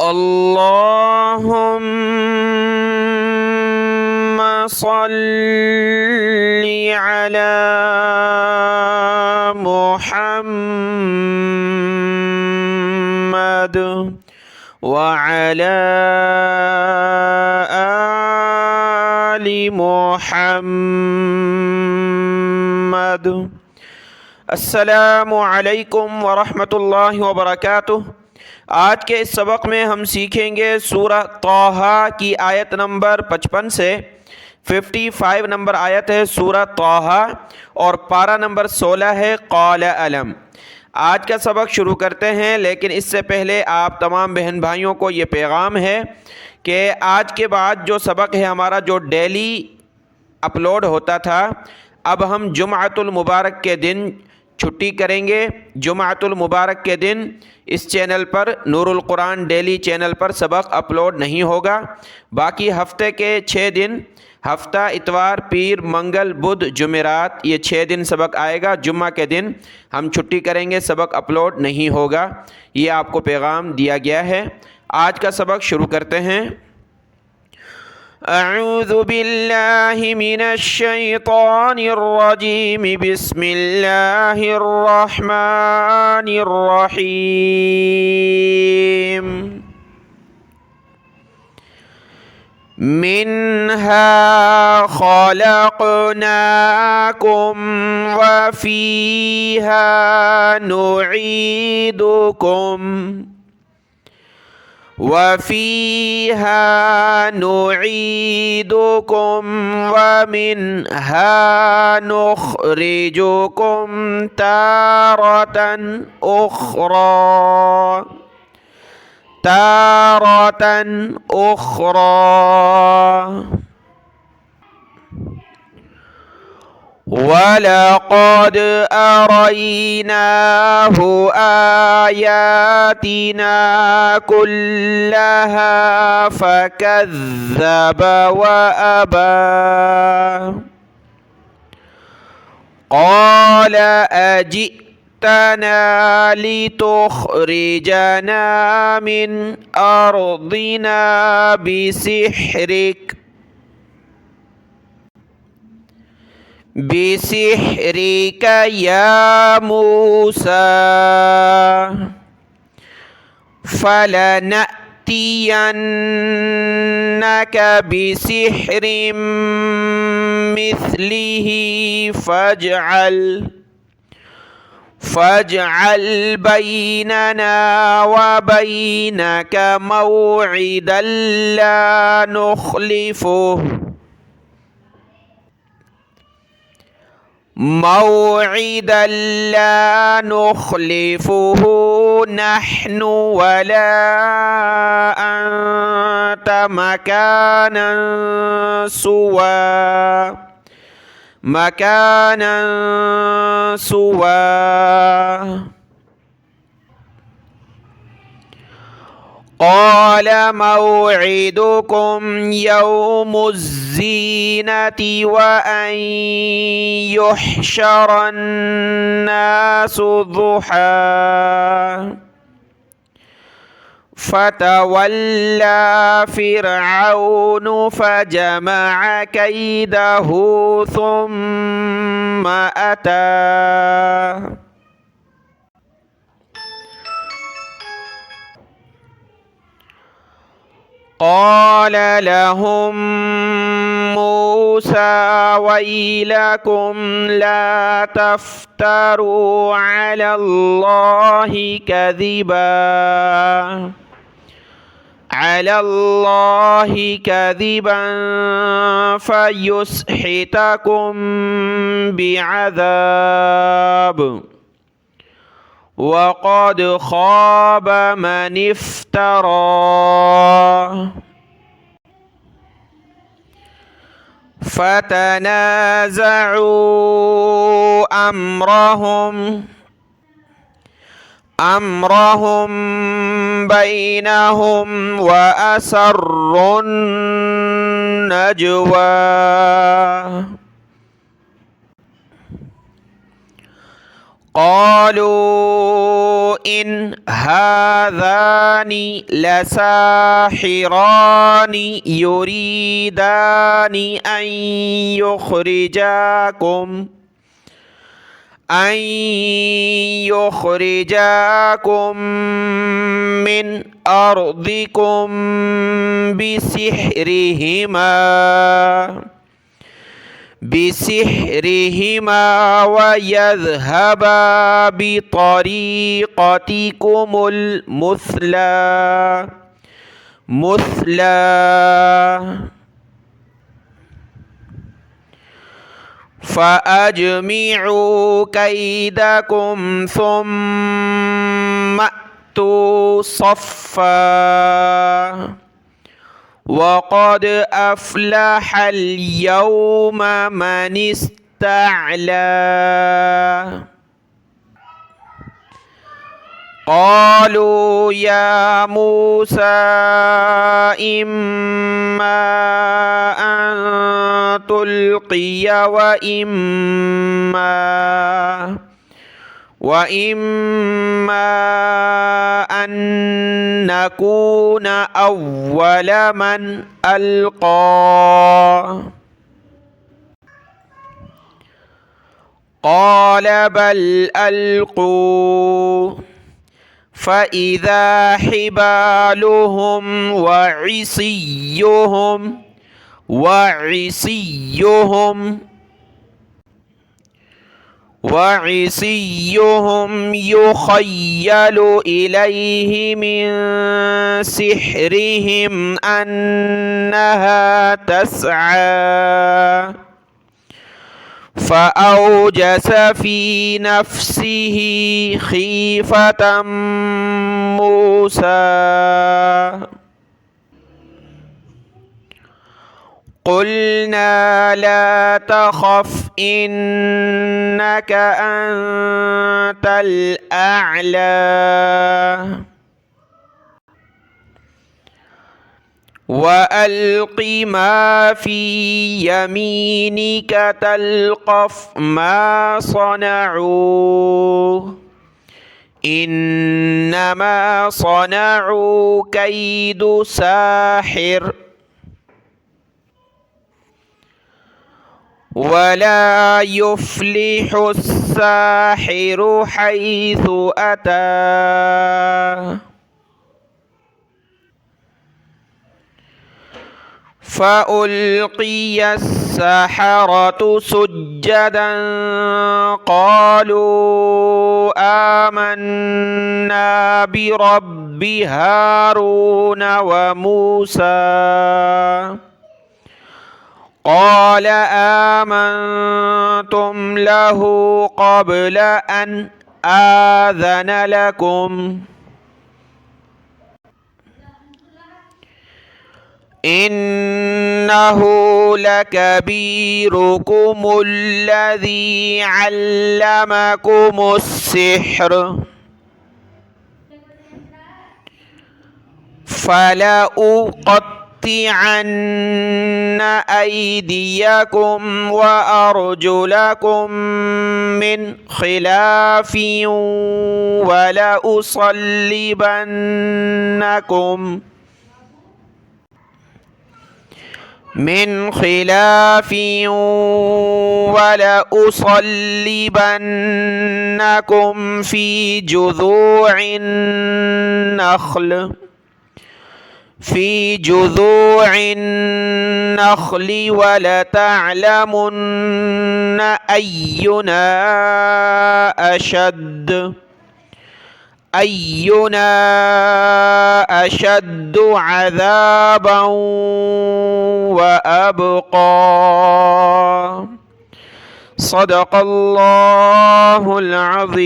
اللهم صل على محمد وعلى آل محمد। अस्सलामु अलैकुम वरहमतुल्लाहि वबरकातुह। आज के इस सबक में हम सीखेंगे सूरह तौहा की आयत नंबर 55 से 55 नंबर आयत है सूरह तौहा और पारा नंबर 16 है क़ाल अलम। आज का सबक शुरू करते हैं, लेकिन इससे पहले आप तमाम बहन भाइयों को ये पैगाम है कि आज के बाद जो सबक है हमारा जो डेली अपलोड होता था, अब हम जुमअतुल मुबारक के दिन छुट्टी करेंगे। जुमअतुल मुबारक के दिन इस चैनल पर नूरुल कुरान डेली चैनल पर सबक अपलोड नहीं होगा। बाकी हफ्ते के 6 दिन, हफ्ता, इतवार, पीर, मंगल, बुध, जुमेरात, ये 6 दिन सबक आएगा। जुम्मा के दिन हम छुट्टी करेंगे, सबक अपलोड नहीं होगा। ये आपको पैगाम दिया गया है। आज का सबक शुरू करते हैं। अऊज़ु बिल्लाहि मिनश शैतानिर रजीम, बिस्मिल्लाहिर रहमानिर रहीम। मिन्हा खलक़नाकुम व फ़ीहा नुईदुकुम वफ़ीहा नुईदुकुम वमिन्हा नुख़रिजुकुम तारतन उख़रा। वलक़द अरयनाहु आयातिना कुल्लहा फ़कज़्ज़ब वअबा। क़ाल अजि'तना लितुख़रिजना मिन अर्दिना बिसिहरिक या मूसा फलनअतियन्नक बिसिहरिम मिस्लिही फजअल बैनना व बैनक मौइदन ला नुख़लिफ़ुहु नहनु वला अंत मकानन सुवा। क़ाल मौइदुकुम यौमुज़्ज़ीनति व अन युहशरन्नासु ज़ुहा फ़तवल्ला फ़िरऔनु फ़जमअ कैदहु थुम्मा अता। क़ाल लहुम मूसा वैलकुम ला तफ्तरू अलल्लाहि कज़िबन फ़युस्हितकुम बिअज़ाब वक़द ख़ाब मन इफ़्तरा। फ़तनाज़अू अम्रहुम बैनहुम व असर्रुन नजवा। قالوا إن هذان لساحران يريدان أن يخرجاكم من أرضكم بسحرهما ويذهبا بطريقتكم المثلى فأجمعوا كيدكم ثم أتوا صفا وقد أفلح اليوم من استعلى قالوا يا موسى إما أن تلقي وإما أن نكون أول من ألقى قال بل ألقوا فإذا حبالهم وعصيهم يخيل إليه من سحرهم أنها تسعى فأوجس في نفسه خيفة موسى قلنا لا تخف إنك أنت الأعلى وألق ما في يمينك تلقف ما صنعوا إنما صنعوا كيد ساحر ولا يفلح الساحر حيث أتى فألقي السحرة سجدا قالوا آمنا برب هارون وموسى قال آمنتم له قبل أن آذن لكم إنه لكبيركم الذي علمكم السحر فلأقطعن أيديكم وأرجلكم من خلاف ولأصلبنكم في جذوع النخل ولتعلمن أينا أشد عذابا وأبقى صدق الله العظيم.